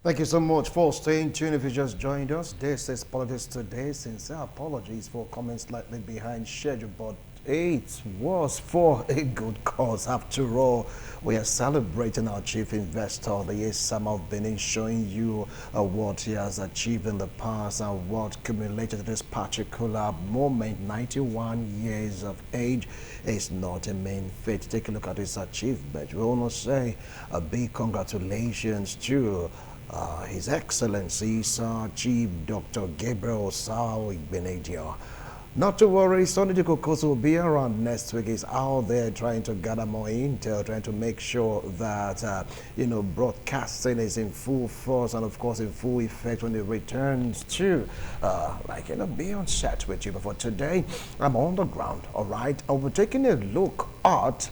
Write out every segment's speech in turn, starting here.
Thank you so much for staying tuned. If you just joined us, this is Politics Today. Sincere apologies for coming slightly behind schedule, but it was for a good cause. After all, we are celebrating our chief investor, the Isam of Benin, showing you what he has achieved in the past and what accumulated this particular moment. 91 years of age is not a mean feat. Take a look at his achievement. We want to say a big congratulations to His Excellency Sir Chief Dr. Gabriel Sao Igbenedio. Not to worry, Sonny Kokoso will be around next week. He's out there trying to gather more intel, trying to make sure that, broadcasting is in full force and, of course, in full effect when it returns to, be on set with you. But for today, I'm on the ground, all right? I'll be taking a look at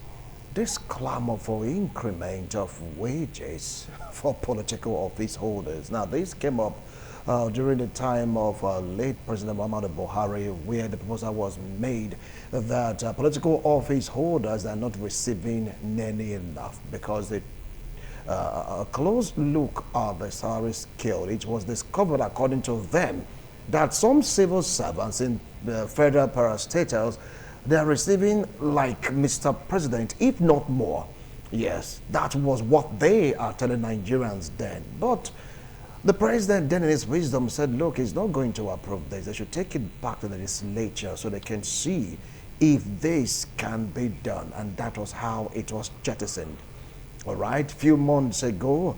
this clamor for increment of wages for political office holders. Now, this came up during the time of late President Muhammadu Buhari, where the proposal was made that political office holders are not receiving nearly enough because a close look at the salary scale, it was discovered, according to them, that some civil servants in the federal parastatals, they are receiving like Mr. President, if not more. Yes, that was what they are telling Nigerians then. But the president then in his wisdom said, look, he's not going to approve this. They should take it back to the legislature so they can see if this can be done. And that was how it was jettisoned. All right, few months ago,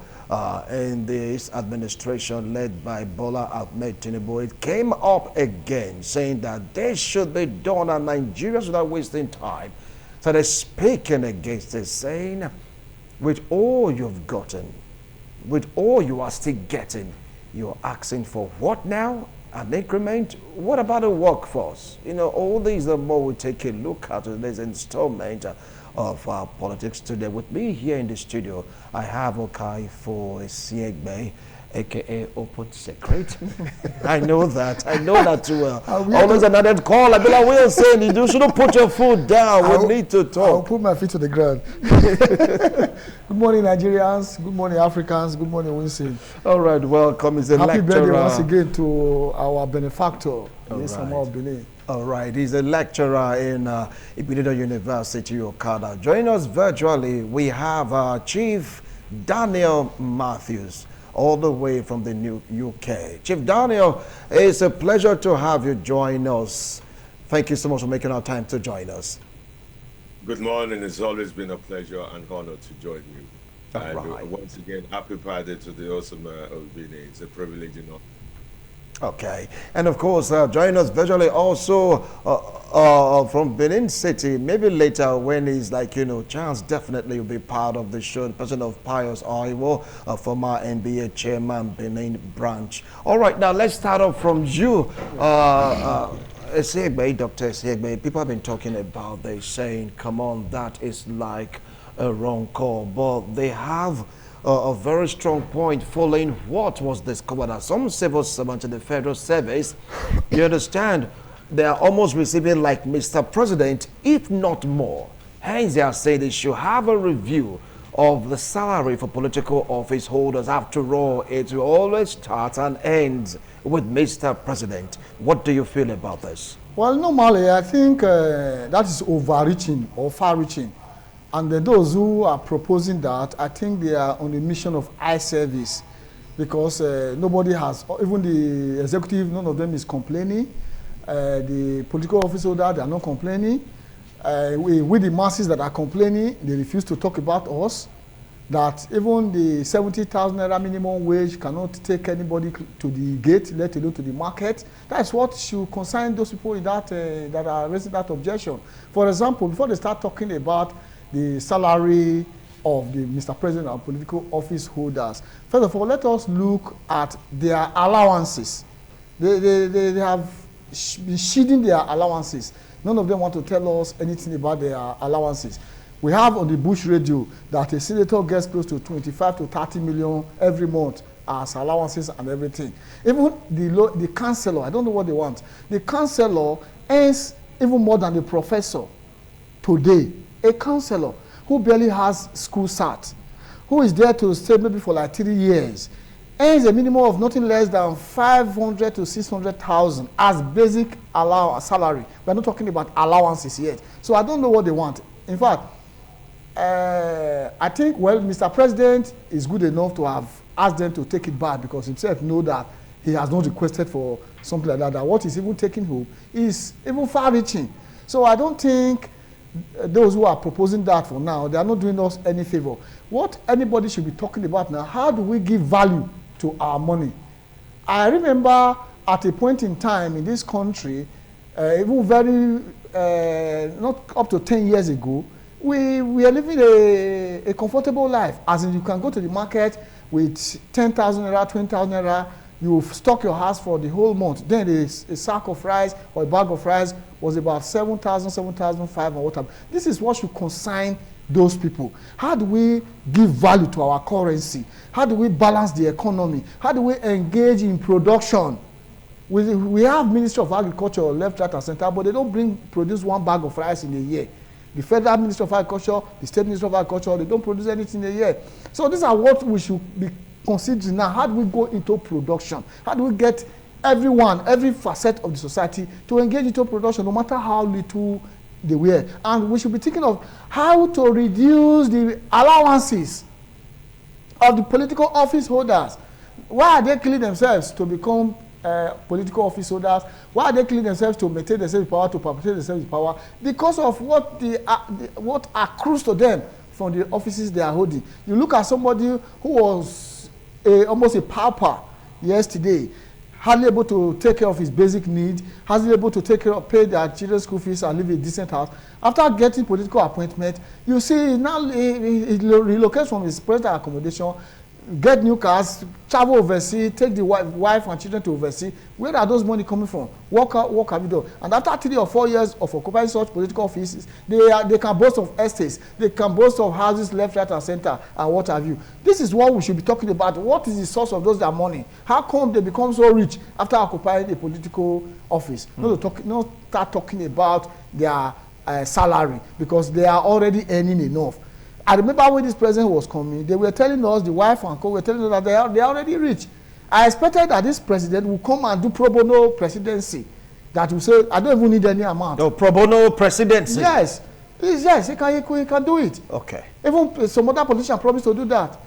in this administration led by Bola Ahmed Tinubu, it came up again saying that this should be done and Nigerians without wasting time. So they're speaking against it, saying, with all you've gotten, with all you are still getting, you're asking for what now? An increment? What about the workforce? All these and more we take a look at in this installment of Politics Today. With me here in the studio, I have Okaifo Esiegbe, aka Open Secret. I know that too well. Always another call. Like Will saying, you shouldn't put your foot down. We need to talk. I'll put my feet to the ground. Good morning, Nigerians. Good morning, Africans. Good morning, Winston. All right, welcome. He's a lecturer. Happy birthday once again to our benefactor, Isam of Benin. All right, he's a lecturer in Ibadan University, Okada. Join us virtually. We have Chief Daniel Matthews, all the way from the UK. Chief Daniel, it's a pleasure to have you join us. Thank you so much for making our time to join us. Good morning. It's always been a pleasure and honor to join you. And right. Once again, happy birthday to the awesome of Benin. It's a privilege and honor. Okay, and of course, join us virtually also from Benin City. Maybe later when he's chance definitely will be part of the show. The president of Pius Oiwo, former NBA chairman, Benin branch. All right, now let's start off from you. Esiegbe, Dr. Esiegbe, people have been talking about this, saying, come on, that is like a wrong call. But they have a very strong point following what was discovered that some civil servants in the federal service, you understand, they are almost receiving like Mr. President, if not more. Hence, they are saying they should have a review of the salary for political office holders. After all, it will always start and end with Mr. President. What do you feel about this? Well, normally, I think that is overreaching or far-reaching. And those who are proposing that, I think they are on the mission of eye service, because nobody has, even the executive, none of them is complaining. The political office holder, they are not complaining. With the masses that are complaining, they refuse to talk about us. That even the 70,000 naira minimum wage cannot take anybody to the gate, let alone to the market. That's what should concern those people in that are raising that objection. For example, before they start talking about the salary of the Mr. President and political office holders, first of all, let us look at their allowances. They have been shielding their allowances. None of them want to tell us anything about their allowances. We have on the Bush radio that a senator gets close to 25 to 30 million every month as allowances and everything. Even the councillor, I don't know what they want. The councillor earns even more than the professor today. A councillor who barely has school cert, who is there to stay maybe for like 3 years, earns a minimum of nothing less than 500 to 600,000 as basic salary. We're not talking about allowances yet. So I don't know what they want. In fact, I think, well, Mr. President is good enough to have asked them to take it back because himself know that he has not requested for something like that. That what he's even taking home is even far-reaching. So I don't think those who are proposing that for now, they are not doing us any favor. What anybody should be talking about now, how do we give value to our money? I remember at a point in time in this country, even very, not up to 10 years ago, we are living a comfortable life. As in, you can go to the market with 10,000 naira, 20,000 naira, you stock your house for the whole month. Then a sack of rice or a bag of rice was about 7,000, 7,500 or whatever. This is what should consign those people. How do we give value to our currency? How do we balance the economy? How do we engage in production? We have Ministry of Agriculture left, right, and center, but they don't produce one bag of rice in a year. The Federal Ministry of Agriculture, the State Ministry of Agriculture, they don't produce anything in a year. So these are what we should be considering now. How do we go into production? How do we get everyone, every facet of the society to engage into production, no matter how little they were? And we should be thinking of how to reduce the allowances of the political office holders. Why are they killing themselves to become political office holders? Why are they killing themselves to maintain themselves in power, to perpetuate themselves in power? Because of what accrues to them from the offices they are holding. You look at somebody who was almost a pauper yesterday, hardly able to take care of his basic needs, hardly able to pay their children's school fees and live in a decent house. After getting political appointment, you see now he relocates from his present accommodation, get new cars, travel overseas, take the wife and children to overseas. Where are those money coming from? What have you done? And after 3 or 4 years of occupying such political offices, they can boast of estates, they can boast of houses left, right, and center, and what have you. This is what we should be talking about. What is the source of their money? How come they become so rich after occupying a political office? Not start talking about their salary, because they are already earning enough. I remember when this president was coming, they were telling us, the wife and co were telling us that they are already rich. I expected that this president will come and do pro bono presidency. That will say, I don't even need any amount. No, pro bono presidency? Yes. Yes, he can do it. Okay. Even some other politician promised to do that.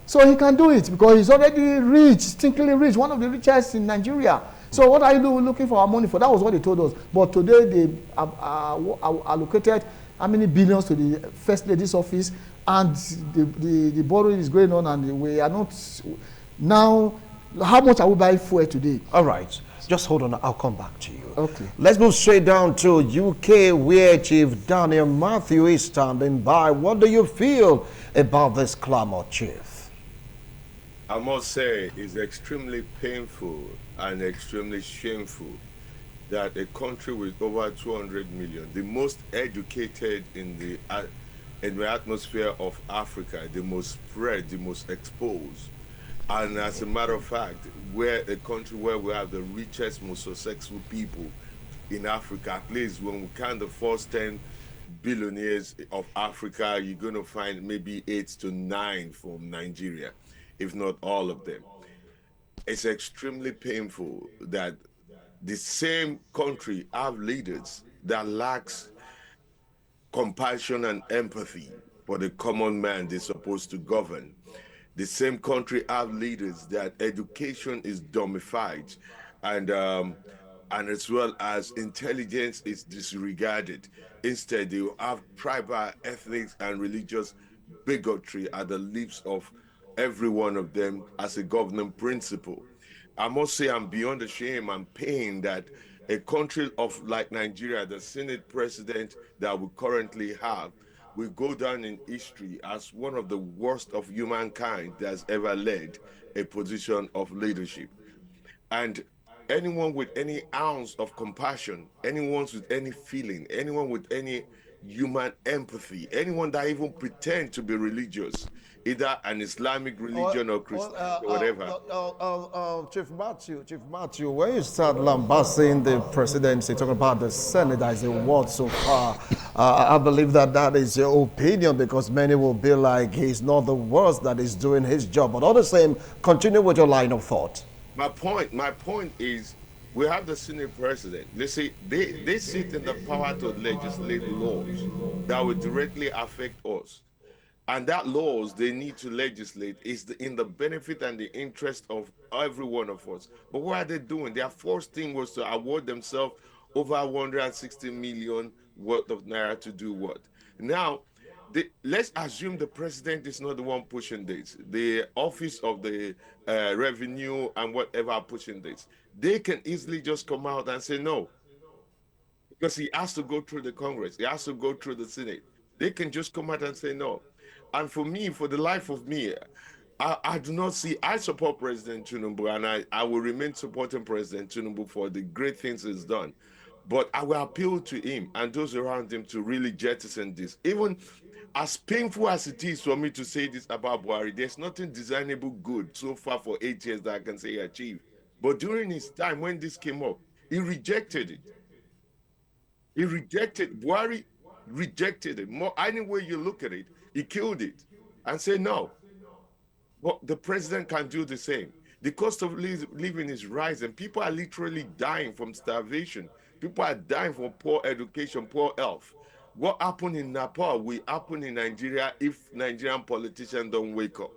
So he can do it because he's already rich, stinkingly rich, one of the richest in Nigeria. So what are you looking for our money for? That was what they told us. But today they allocated how many billions to the First Lady's office, and the borrowing is going on, and we are not now. How much are we buying fuel today? All right, just hold on, I'll come back to you. Okay. Let's move straight down to UK, where Chief Daniel Matthew is standing by. What do you feel about this clamor, Chief? I must say it's extremely painful and extremely shameful that a country with over 200 million, the most educated in the atmosphere of Africa, the most spread, the most exposed, and as a matter of fact, we're a country where we have the richest, most successful people in Africa. At least when we count the first 10 billionaires of Africa, you're going to find maybe 8 to 9 from Nigeria, if not all of them. It's extremely painful that the same country have leaders that lacks compassion and empathy for the common man they're supposed to govern. The same country have leaders that education is dumbified, and as well as intelligence is disregarded. Instead, they will have tribal, ethnic, and religious bigotry at the lips of every one of them as a governing principle. I must say I'm beyond the shame and pain that a country of like Nigeria, the Senate president that we currently have, will go down in history as one of the worst of humankind that's ever led a position of leadership. And anyone with any ounce of compassion, anyone with any feeling, anyone with any human empathy, anyone that even pretend to be religious either an Islamic religion or Christianity or whatever. Chief Matthew, when you start lambasting the presidency, talking about the Senate as a word so far, I believe that is your opinion, because many will be like, he's not the worst, that is doing his job. But all the same, continue with your line of thought. My point is, we have the Senate president. They sit in the power to legislate laws that will directly affect us. And that laws they need to legislate is in the benefit and the interest of every one of us. But what are they doing? Their first thing was to award themselves over 160 million worth of naira to do what? Now, let's assume the president is not the one pushing this. The office of the revenue and whatever are pushing this. They can easily just come out and say no, because he has to go through the Congress. He has to go through the Senate. They can just come out and say no. And for me, for the life of me, I do not see, I support President Tinubu, and I will remain supporting President Tinubu for the great things he's done. But I will appeal to him and those around him to really jettison this. Even as painful as it is for me to say this about Buhari, there's nothing designable good so far for 8 years that I can say he achieved. But during his time, when this came up, he rejected it. Buhari rejected it. More, any way you look at it, he killed it and said no. But the president can do the same. The cost of living is rising. People are literally dying from starvation. People are dying from poor education, poor health. What happened in Nepal will happen in Nigeria if Nigerian politicians don't wake up.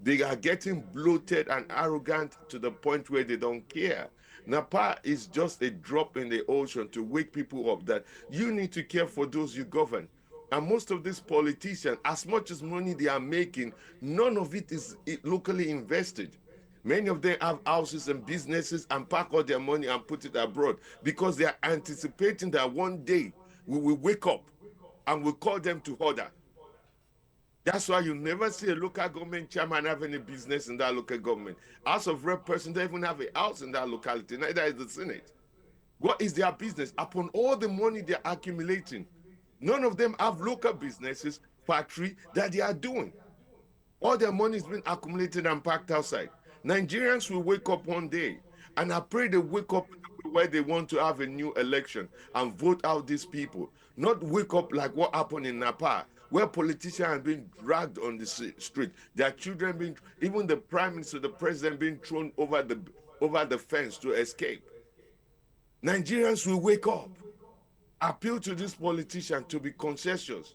They are getting bloated and arrogant to the point where they don't care. Nepal is just a drop in the ocean to wake people up that you need to care for those you govern. And most of these politicians, as much as money they are making, none of it is locally invested. Many of them have houses and businesses and pack all their money and put it abroad because they are anticipating that one day we will wake up and we'll call them to order. That's why you never see a local government chairman have any business in that local government. House of Rep person don't even have a house in that locality, neither is the Senate. What is their business? Upon all the money they're accumulating, none of them have local businesses, factory that they are doing. All their money is being accumulated and packed outside. Nigerians will wake up one day, and I pray they wake up where they want to have a new election and vote out these people. Not wake up like what happened in Nepal, where politicians have been dragged on the street, their children being, even the prime minister, the president being thrown over the fence to escape. Nigerians will wake up. Appeal to these politicians to be conscientious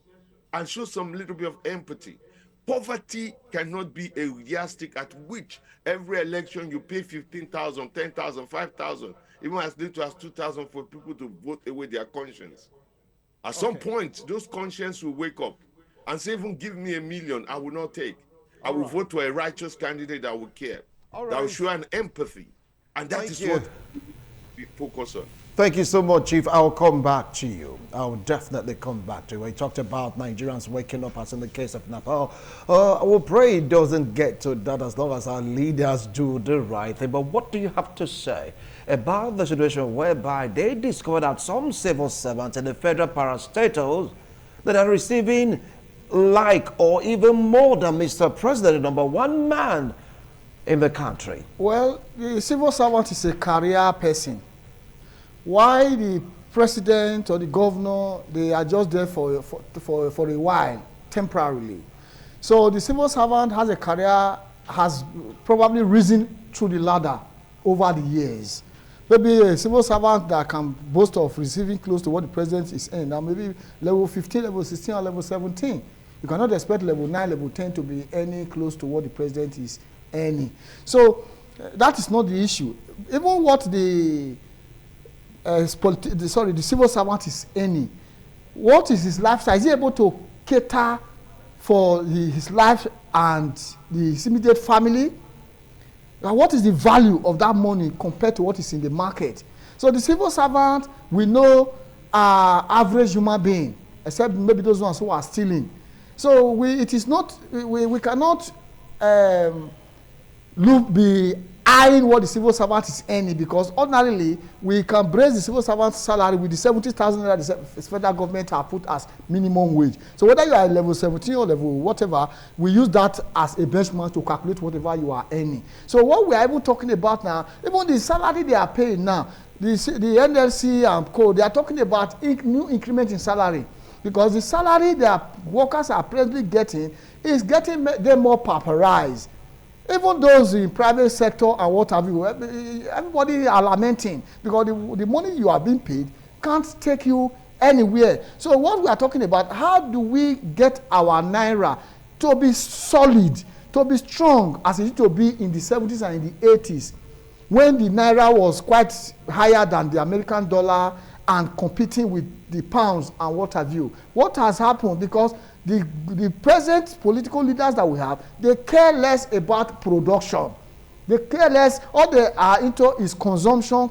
and show some little bit of empathy. Poverty cannot be a yardstick at which every election you pay 15,000, 10,000, 5,000, even as little as 2,000 for people to vote away their conscience. At some point, those conscience will wake up and say, even give me $1 million, I will not take. I will vote for a righteous candidate that will care, that will show an empathy. And that is what we focus on. Thank you so much, Chief. I'll come back to you. I'll definitely come back to you. We talked about Nigerians waking up, as in the case of Nepal. I will pray it doesn't get to that as long as our leaders do the right thing. But what do you have to say about the situation whereby they discovered that some civil servants in the federal parastatals that are receiving like or even more than Mr. President, the #1 man in the country? Well, the civil servant is a career person. Why the president or the governor, they are just there for a while, temporarily. So the civil servant has a career, has probably risen through the ladder over the years. Maybe a civil servant that can boast of receiving close to what the president is earning. Now maybe level 15, level 16, or level 17. You cannot expect level 9, level 10 to be earning close to what the president is earning. So that is not the issue. Even what the civil servant is earning, what is his lifestyle? Is he able to cater for his life and his immediate family? Now, what is the value of that money compared to what is in the market? So the civil servant, we know, are average human being, except maybe those ones who are stealing. So it is not, we cannot be eyeing what the civil servant is earning, because ordinarily we can brace the civil servant's salary with the 70,000 naira the federal government have put as minimum wage. So whether you are at level 17 or level whatever, we use that as a benchmark to calculate whatever you are earning. So what we are even talking about now, even the salary they are paying now, the NLC and co, they are talking about new increment in salary, because the salary their workers are presently getting is getting them more pauperized. Even those in private sector and what have you, everybody are lamenting because the money you are being paid can't take you anywhere. So what we are talking about, how do we get our naira to be solid, to be strong as it used to be in the 70s and in the 80s, when the naira was quite higher than the American dollar and competing with the pounds and what have you. What has happened? Because the present political leaders that we have, they care less about production. They care less. All they are into is consumption,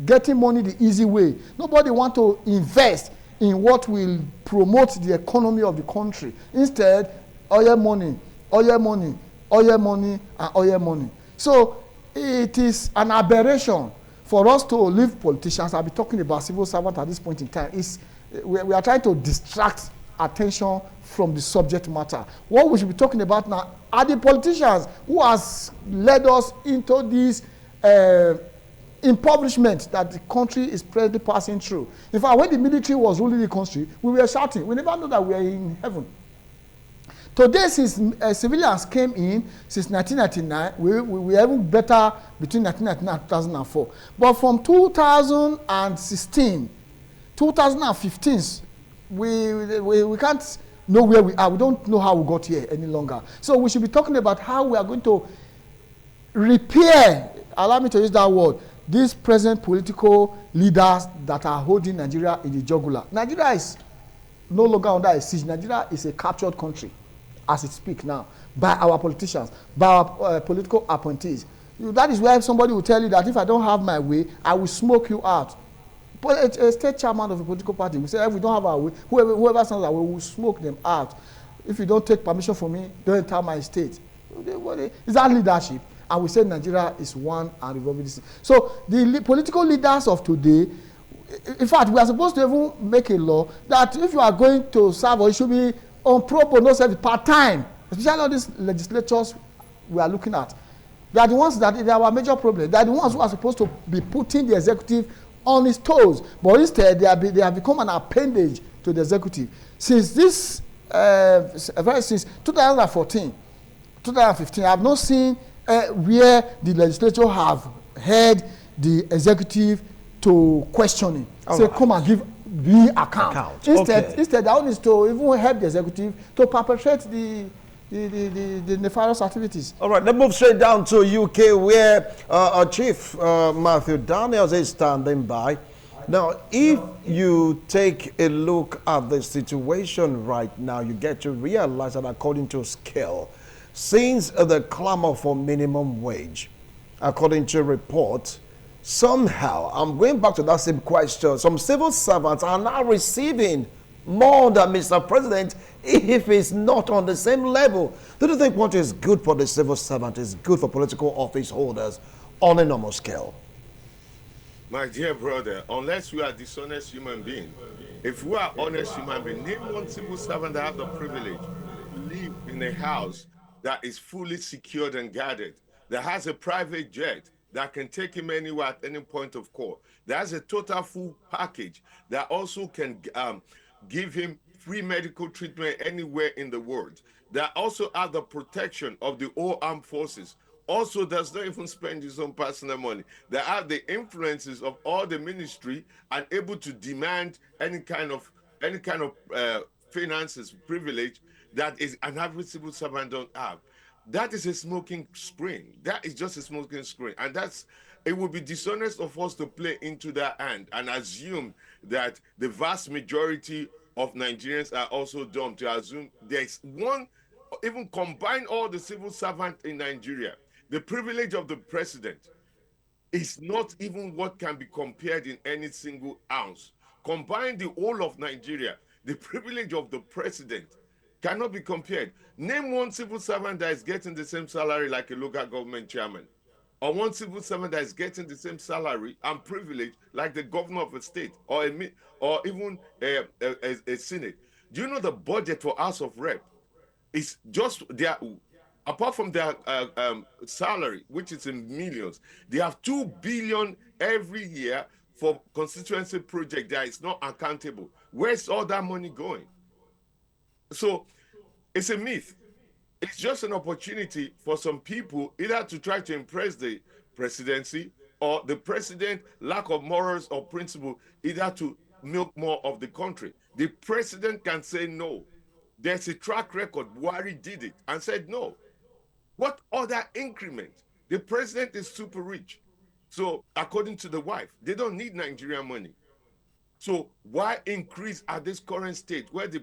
getting money the easy way. Nobody want to invest in what will promote the economy of the country. Instead, oil money, and oil money. So it is an aberration for us to leave politicians. I'll be talking about civil servants at this point in time. We are trying to distract attention from the subject matter. What we should be talking about now are the politicians who has led us into this impoverishment that the country is presently passing through. In fact, when the military was ruling the country, we were shouting. We never knew that we were in heaven. Today, since civilians came in, since 1999, we were even better between 1999 and 2004. But from 2016, 2015, we can't know where we are. We don't know how we got here any longer. So we should be talking about how we are going to repair, allow me to use that word, these present political leaders that are holding Nigeria in the jugular. Nigeria is no longer under a siege. Nigeria is a captured country as it speaks now by our politicians, by our political appointees. That is why somebody will tell you that if I don't have my way, I will smoke you out. But a state chairman of a political party will say, if we don't have our way, whoever stands our way, we will smoke them out. If you don't take permission from me, don't enter my state. Is that leadership? And we say Nigeria is one and revolving. So the political leaders of today, in fact, we are supposed to even make a law that if you are going to serve, or it should be on pro bono service part-time, especially all these legislatures we are looking at. They are the ones that they are our major problem. They are the ones who are supposed to be putting the executive on his toes, but instead they have become an appendage to the executive. Since since 2014, 2015, I have not seen where the legislature have held the executive to questioning. Say, come and give me account. Instead, that one is to even help the executive to perpetrate the nefarious activities. All right, let's move straight down to UK, where our chief, Matthew Daniels, is standing by. Now, if you take a look at the situation right now, you get to realize that according to scale, since the clamor for minimum wage, according to report, somehow, I'm going back to that same question, some civil servants are now receiving more than Mr. President if it's not on the same level. Do you think what is good for the civil servant is good for political office holders on a normal scale? My dear brother, unless we are dishonest human beings, if we are honest human beings, name one civil servant that have the privilege to live in a house that is fully secured and guarded, that has a private jet that can take him anywhere at any point of call, that has a total full package, that also can give him free medical treatment anywhere in the world, that also have the protection of the whole armed forces, also does not even spend his own personal money, that have the influences of all the ministry and able to demand any kind of finances privilege that is an average civil servant don't have. That is a smoking screen. That is just a smoking screen. And it would be dishonest of us to play into that hand and assume that the vast majority of Nigerians are also dumb, to assume there's one, even combine all the civil servants in Nigeria, the privilege of the president is not even what can be compared in any single ounce. Combine the whole of Nigeria, the privilege of the president cannot be compared. Name one civil servant that is getting the same salary like a local government chairman. or one civil servant that is getting the same salary and privilege like the governor of a state or or even a senate. Do you know the budget for House of Rep is just their, apart from their salary, which is in millions, they have 2 billion every year for constituency project that is not accountable. Where's all that money going? So it's a myth. It's just an opportunity for some people either to try to impress the presidency or the president lack of morals or principle, either to milk more of the country. The president can say no. There's a track record. Buhari did it and said no. What other increment? The president is super rich. So according to the wife, they don't need Nigerian money. So why increase at this current state where the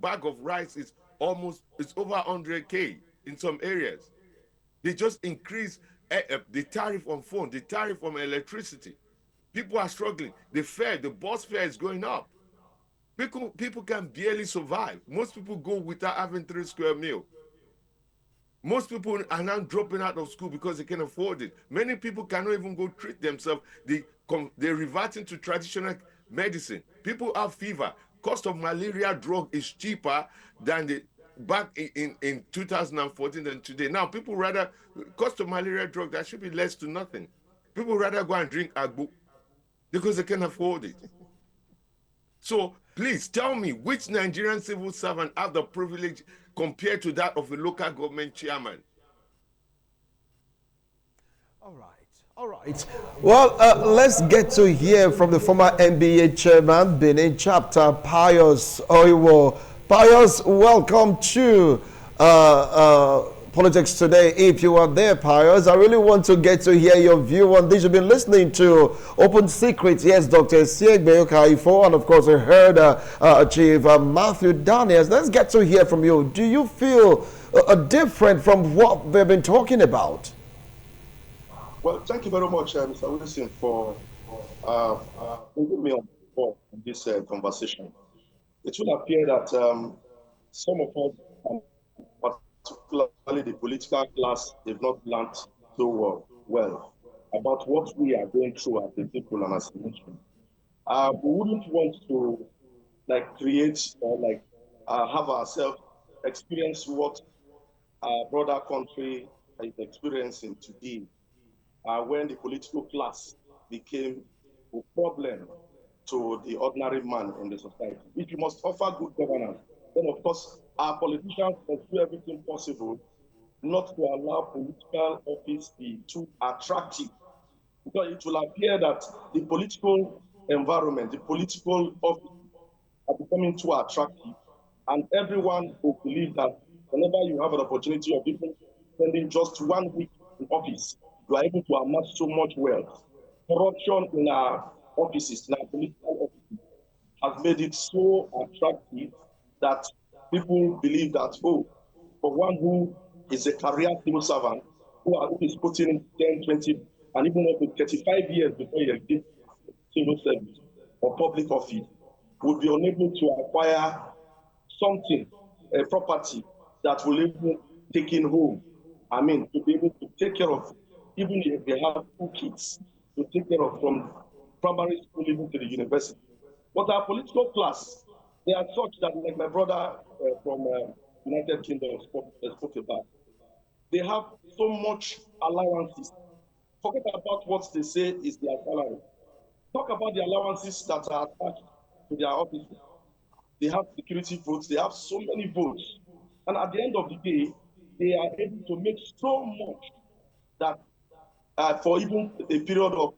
bag of rice is almost, it's over 100K in some areas? They just increase the tariff on phone, the tariff on electricity. People are struggling. The bus fare is going up. People can barely survive. Most people go without having 3 square meal. Most people are now dropping out of school because they can afford it. Many people cannot even go treat themselves. They're reverting to traditional medicine. People have fever. Cost of malaria drug is cheaper than the back in 2014 than today. Now, people rather, cost of malaria drug, that should be less to nothing. People rather go and drink agbo because they can afford it. So please tell me, which Nigerian civil servant have the privilege compared to that of a local government chairman? All right. All right. Well, let's get to hear from the former NBA chairman, Benin chapter, Pius Oiwo. Pius, welcome to Politics Today. If you are there, Pius, I really want to get to hear your view on this. You've been listening to Open Secrets. Yes, Dr. Siegbe Okaifo, and of course, I heard Chief Matthew Daniels. Let's get to hear from you. Do you feel different from what they've been talking about? Well, thank you very much, Mr. Wilson, for bringing me on board in this conversation. It will appear that some of us, particularly the political class, they've not learned so well about what we are going through as a people and as a nation. We wouldn't want to create or have ourselves experience what our brother country is experiencing today when the political class became a problem to the ordinary man in the society. If you must offer good governance, then of course our politicians must do everything possible not to allow political office be too attractive. Because it will appear that the political environment, the political office are becoming too attractive, and everyone will believe that whenever you have an opportunity of even spending just 1 week in office, you are able to amass so much wealth. Corruption in our offices, in our political offices, has made it so attractive that people believe that, oh, for one who is a career civil servant, who is putting in 10, 20, and even up to 35 years before he exits civil service or public office, would be unable to acquire something, a property that will even take in home. I mean, to be able to take care of, even if they have 2 kids, to take care of from primary school even to the university. But our political class, they are such that, like my brother from United Kingdom spoke about, they have so much allowances. Forget about what they say is their salary. Talk about the allowances that are attached to their offices. They have security votes, they have so many votes. And at the end of the day, they are able to make so much that for even a period of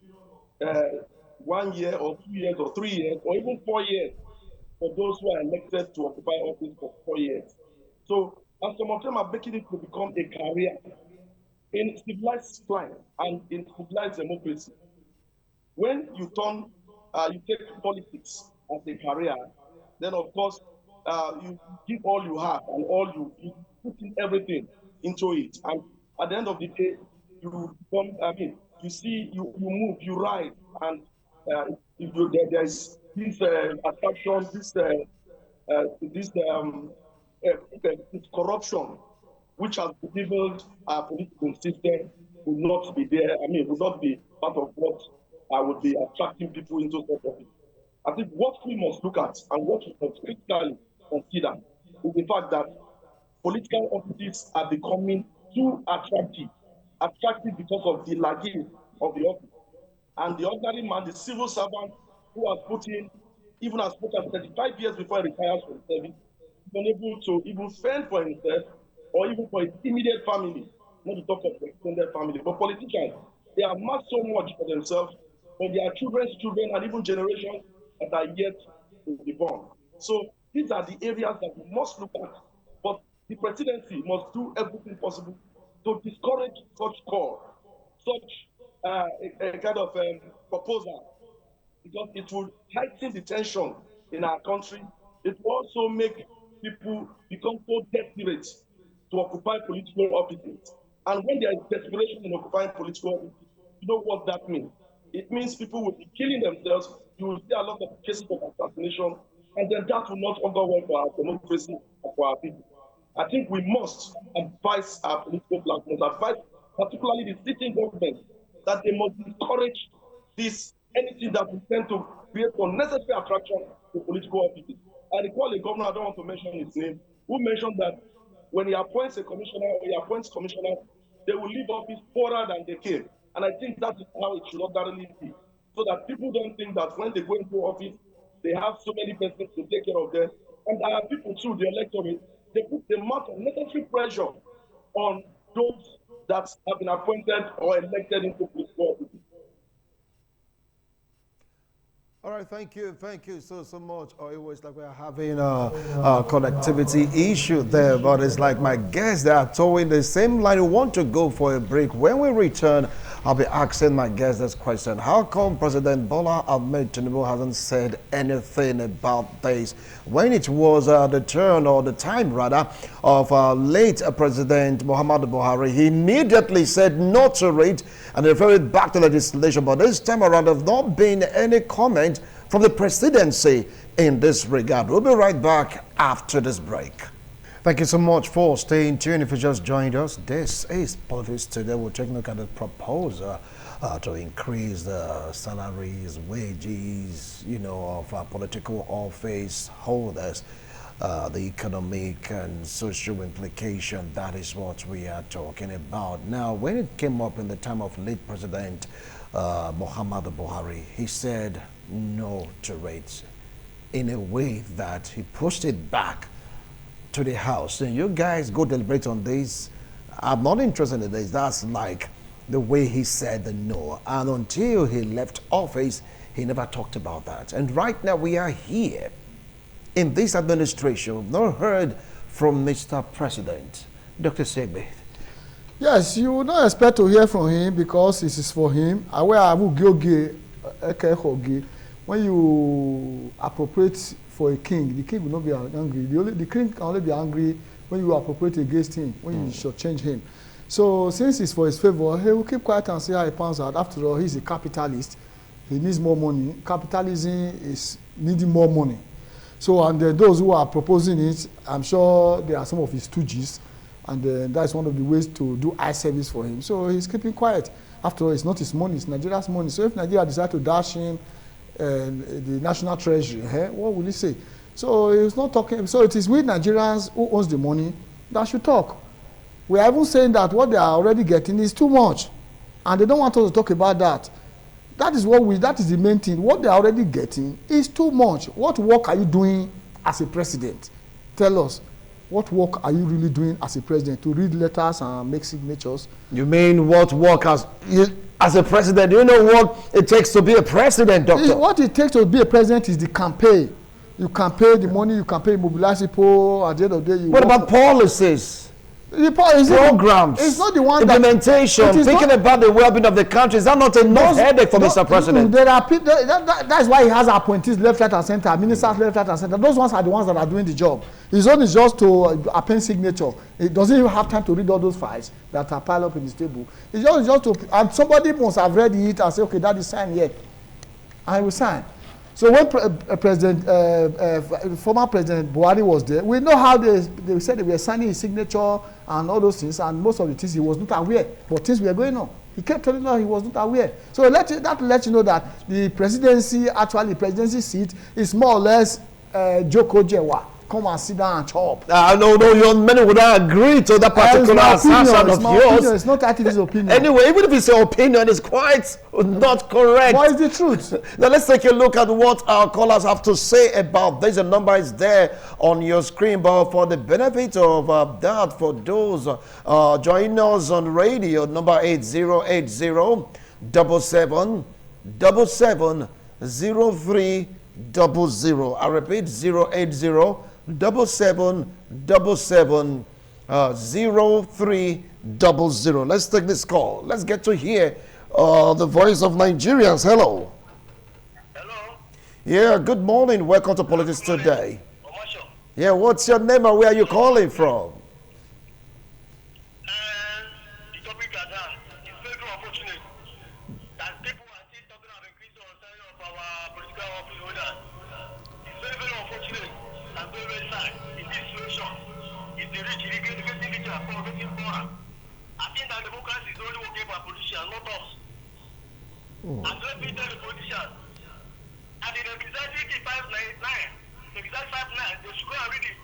1 year or 2 years or 3 years or even 4 years for those who are elected to occupy office for 4 years. So, and some of them are making it to become a career in civilized climate and in civilized democracy. When you take politics as a career, then of course you give all you have and you put in everything into it. And at the end of the day, you become, I mean, you see, you move, you ride, and there's this attraction, this corruption, which has bedeviled our political system would not be there. I mean, would not be part of what I would be attracting people into such office. I think what we must look at and what we must critically consider is the fact that political offices are becoming too attractive. Attractive because of the lagging of the office. And the ordinary man, the civil servant who has put in even as much as 35 years before he retires from service, is unable to even fend for himself or even for his immediate family, not to talk of the extended family. But politicians, they have amassed so much for themselves, for their children's children, and even generations that are yet to be born. So these are the areas that we must look at. But the presidency must do everything possible to discourage such call, such a kind of proposal, because it will heighten the tension in our country. It will also make people become so desperate to occupy political offices. And when there is desperation in occupying political offices, you know what that means? It means people will be killing themselves. You will see a lot of cases of assassination, and then that will not augur well for our democracy and for our people. I think we must advise our political platforms, advise particularly the sitting government, that they must discourage this, anything that will tend to create unnecessary attraction to political offices. I recall a governor, I don't want to mention his name, who mentioned that when he appoints a commissioner or he appoints commissioners, they will leave office poorer than they came. And I think that is how it should ordinarily be. So that people don't think that when they go into office, they have so many persons to take care of them. And our people too, the electorate, they put the amount of necessary pressure on those that have been appointed or elected into political office. All right, thank you so much. Oh, it was like we're having a connectivity issue there, but it's like my guests, they are towing the same line. We want to go for a break. When we return, I'll be asking my guests this question. How come President Bola Ahmed Tinubu hasn't said anything about this? When it was the turn, or the time rather, of late President Muhammadu Buhari, he immediately said no to it and referred back to legislation. But this time around, there have not been any comment from the presidency in this regard. We'll be right back after this break. Thank you so much for staying tuned. If you just joined us, this is Politics Today. We'll take a look at the proposal to increase the salaries, wages, of political office holders, the economic and social implication. That is what we are talking about. Now, when it came up in the time of late President Muhammadu Buhari, he said no to rates in a way that he pushed it back to the House. And you guys go deliberate on this. I'm not interested in this. That's like the way he said the no. And until he left office, he never talked about that. And right now we are here in this administration. We've not heard from Mr. President. Dr. Segbe. Yes, you would not expect to hear from him because this is for him. When you appropriate for a king, the king will not be angry. The king can only be angry when you appropriate against him, when you should change him. So since it's for his favor, he will keep quiet and see how he pans out. After all, he's a capitalist. He needs more money. Capitalism is needing more money. So, and those who are proposing it, I'm sure there are some of his stooges, and that's one of the ways to do eye service for him. So he's keeping quiet. After all, it's not his money, it's Nigeria's money. So if Nigeria decides to dash him the national treasury, what will he say? So he's not talking. So it is we Nigerians who owns the money that should talk. We are even saying that what they are already getting is too much, and they don't want us to talk about that. That is the main thing. What they are already getting is too much. What work are you doing as a president? Tell us. What work are you really doing as a president? To read letters and make signatures? You mean what work as a president? Do you know what it takes to be a president, Doctor? What it takes to be a president is the campaign. You campaign the money, you campaign, mobilize people. At the end of the day, what about policies? Programs, it's not the one implementation, thinking about the well-being of the country. Is that not enough headache for Mr. President? There are people, that's why he has appointees left, right, and center, ministers left, right, and center. Those ones are the ones that are doing the job. His own is just to append signature. He doesn't even have time to read all those files that are piled up in his table. It's just to, and somebody must have read it and say, okay, that is signed here. I will sign. So when former President Buhari was there, we know how they said they were signing his signature and all those things, and most of the things he was not aware, but things were going on. He kept telling us he was not aware. So that lets you know that the presidency seat is more or less Joko Jewa. Come and sit down and chop. No, many would not agree to that particular assertion of yours. It's not activist opinion. Anyway, even if it's your opinion, it's quite not correct. What is the truth? Now let's take a look at what our callers have to say about this. The number is there on your screen, but for the benefit of that, for those joining us on radio, number 8080 77 77 0300. I repeat, 080 7777 0300. Let's take this call. Let's get to hear the voice of Nigerians. Hello. Hello. Yeah, good morning. Welcome to Politics Today. Yeah, what's your name and where are you calling from? The topic at hand is very unfortunate that people are still talking about increase on salary of our political office holders. It's very, very unfortunate and very, very sad in this situation. It's the rich, getting richer, poor, getting poorer. I think that democracy is only working for politicians, not us. And let me tell the politicians, and in the executive 599, the exact 59, they should go and read it.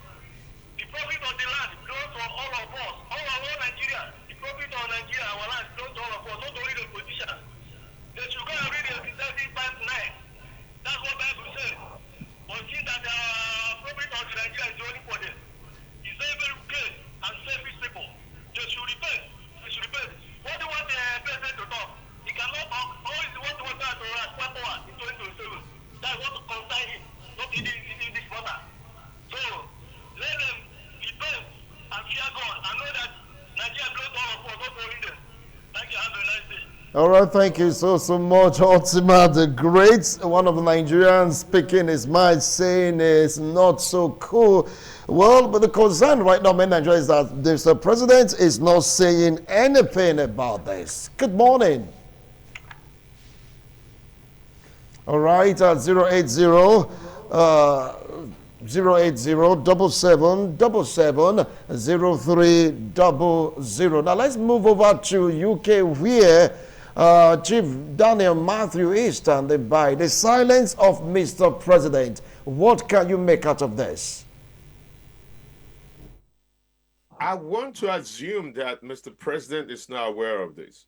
The profit of the land belongs to all of us, all of Nigeria. The profit of Nigeria, our land belongs to all of us, not only the politicians. They should go and read the executive 599. That's what Bible says. But since that the profit of the Nigeria is only for them, it's very, very wicked and selfish people. They should repent. They should repent. What do you want the president to talk? He cannot talk. Always what do you want to ask power in 2027. That's what to concern him, not in this matter. So let them repent and fear God and know that Nigeria belongs to all of us, not only them. Thank you. Have a nice day. All right, thank you so much, Ultima the Great. One of the Nigerians speaking his mind, saying it's not so cool. Well, but the concern right now in Nigeria is that the president is not saying anything about this. Good morning. All right, 080 080 7777 0300. Now let's move over to UK where Chief Daniel Matthew is standing by. The silence of Mr. President. What can you make out of this? I want to assume that Mr. President is not aware of this.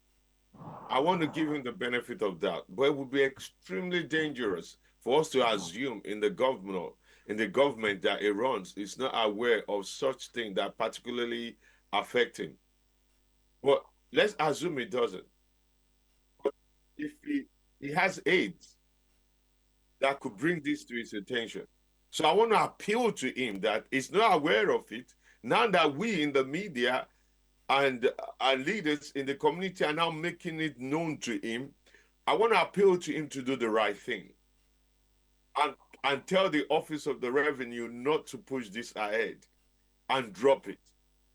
I want to give him the benefit of that, but it would be extremely dangerous for us to assume in the government that he runs is not aware of such things that particularly affect him. But let's assume he doesn't. But if he has aides that could bring this to his attention. So I want to appeal to him that he's not aware of it. Now that we in the media and our leaders in the community are now making it known to him, I want to appeal to him to do the right thing and tell the Office of the Revenue not to push this ahead and drop it.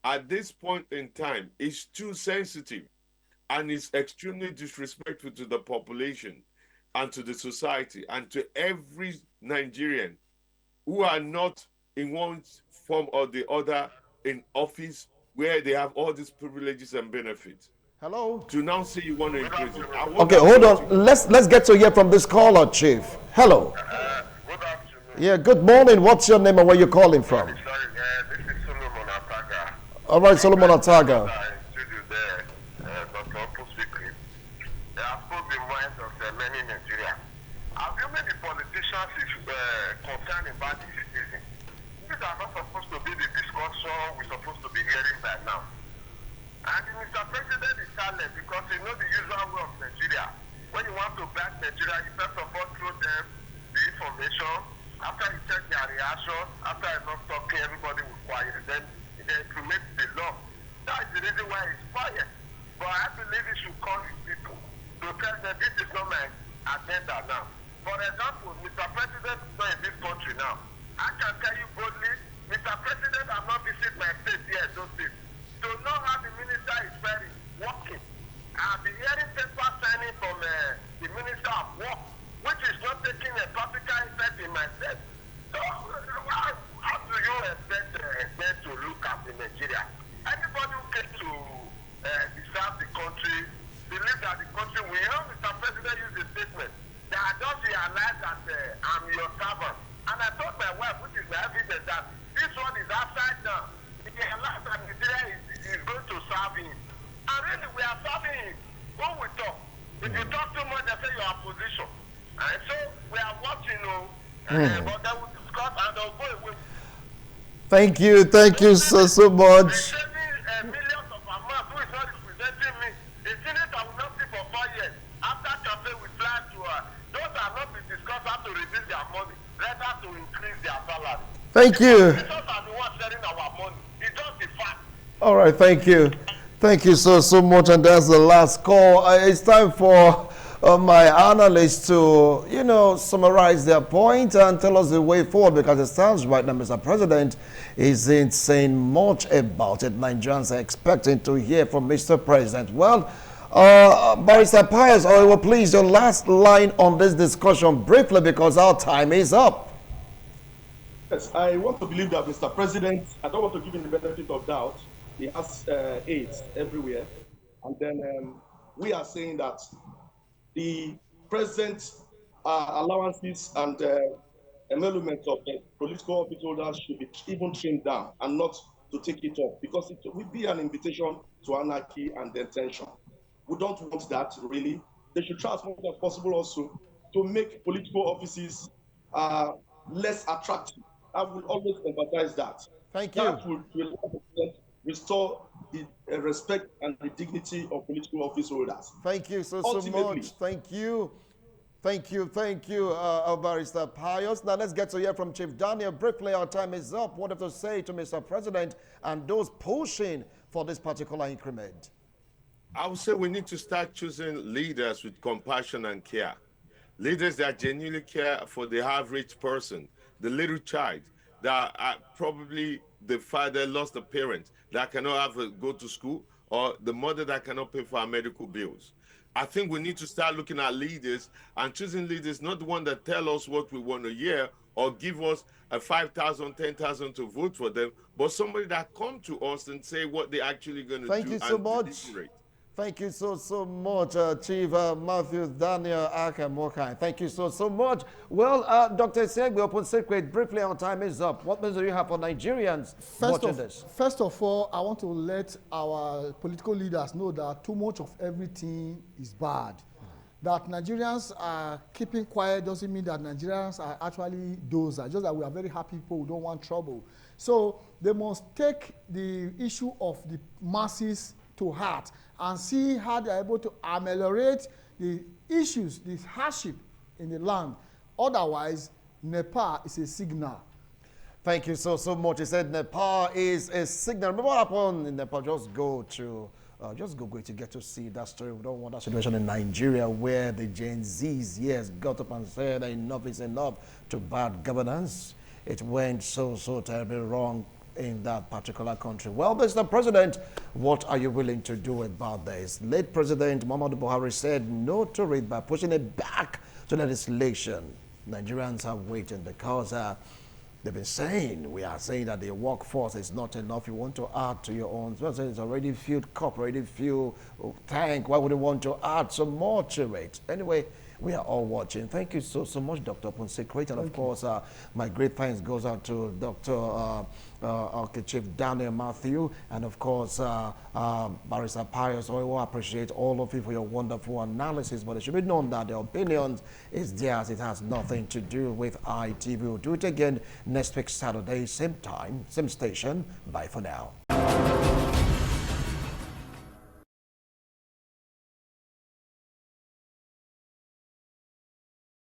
At this point in time, it's too sensitive and it's extremely disrespectful to the population and to the society and to every Nigerian who are not in one form or the other in office where they have all these privileges and benefits. Hello? To now say you want to increase it. Okay, hold on. Let's get to hear from this caller, Chief. Hello. Good afternoon. Yeah, good morning. What's your name and where you calling from? Sorry, this is Solomon Ataga. All right, Solomon Ataga. Dr. Opusikri. I've spoken the minds of many in Nigeria. Assuming the politicians is concerned about the citizens, these are not supposed to be the discussion we're supposed to be hearing by now. And Mr. President is silent because he knows the usual way of Nigeria. When you want to back Nigeria, you first of all throw them the information. After you check their reaction, after enough talking, everybody will quiet. Then implement the law. That is the reason why it's quiet. But I believe he should call his people to tell them this is not my agenda now. For example, Mr. President is not in this country now. I can tell you boldly, Mr. President has not visited my state here, those states. To know how the minister is faring, working. I've been hearing paper signing from the Minister of Work which is not taking a practical interest in myself. So how do you expect them to look at in Nigeria? Anybody who came to serve the country, believe that the country will help. Mr. President used a statement that I just realized that I'm your servant. And I told my wife, which is my evidence, that this one is upside down. He realized that Nigeria is going to serve him. And really, we are serving him. When we talk, if you talk too much, they say you are opposition. And so we are watching, but they will discuss and they'll go away. Thank you so much. Millions of amounts who is not representing me. The Senate will not see for 4 years. After campaign, we fly to those are not been discussed how to reduce their money, rather to increase their salary. Thank you. Those are the ones sharing our money. It's just the fact. All right, thank you. Thank you so much, and that's the last call. It's time for my analysts to, summarize their point and tell us the way forward, because it sounds right now Mr. President isn't saying much about it. Nigerians are expecting to hear from Mr. President. Well, Barrister Pius, please, your last line on this discussion briefly, because our time is up. Yes, I want to believe that Mr. President, I don't want to give him the benefit of doubt. He has aides everywhere. And then we are saying that the present allowances and emoluments of the political office holders should be even trimmed down and not to take it up, because it will be an invitation to anarchy and then tension. We don't want that, really. They should try as much as possible also to make political offices less attractive. I will always emphasize that. Thank you. That will restore the respect and the dignity of political office holders. Thank you so much. Thank you, Barrister Pius. Now let's get to hear from Chief Daniel. Briefly, our time is up. What have to say to Mr. President and those pushing for this particular increment? I would say we need to start choosing leaders with compassion and care. Leaders that genuinely care for the average person, the little child, that probably the father lost a parent that cannot go to school, or the mother that cannot pay for her medical bills. I think we need to start looking at leaders and choosing leaders, not the one that tell us what we want to hear or give us a 5,000, 10,000 to vote for them, but somebody that come to us and say what they're actually going to do. Thank you so much. Thank you so much, Chief Matthew Daniel Akamokai. Thank you so much. Well, Dr. Segbe, Open Secret, briefly, our time is up. What message do you have for Nigerians watching this? First of all, I want to let our political leaders know that too much of everything is bad. That Nigerians are keeping quiet doesn't mean that Nigerians are actually dozer, just that we are very happy people who don't want trouble. So they must take the issue of the masses to heart and see how they are able to ameliorate the issues, the hardship in the land. Otherwise, Nepal is a signal. Thank you so much. He said Nepal is a signal. Remember what happened in Nepal? Just go to to get to see that story. We don't want that situation in Nigeria where the Gen Zs, yes, got up and said enough is enough to bad governance. It went so terribly wrong in that particular country. Well, Mr. President, what are you willing to do about this? Late President Muhammadu Buhari said no to it by pushing it back to legislation. Nigerians are waiting because they've been saying, we are saying that the workforce is not enough. You want to add to your own. It's already filled cup, already filled tank. Why would you want to add some more to it? Anyway, we are all watching. Thank you so much, Dr. Ponsekret. And of course, my great thanks goes out to Dr. Chief Daniel Matthew, and of course, Barrister Pius. I will appreciate all of you for your wonderful analysis, but it should be known that the opinions is theirs. It has nothing to do with ITV. We'll do it again next week, Saturday, same time, same station. Bye for now.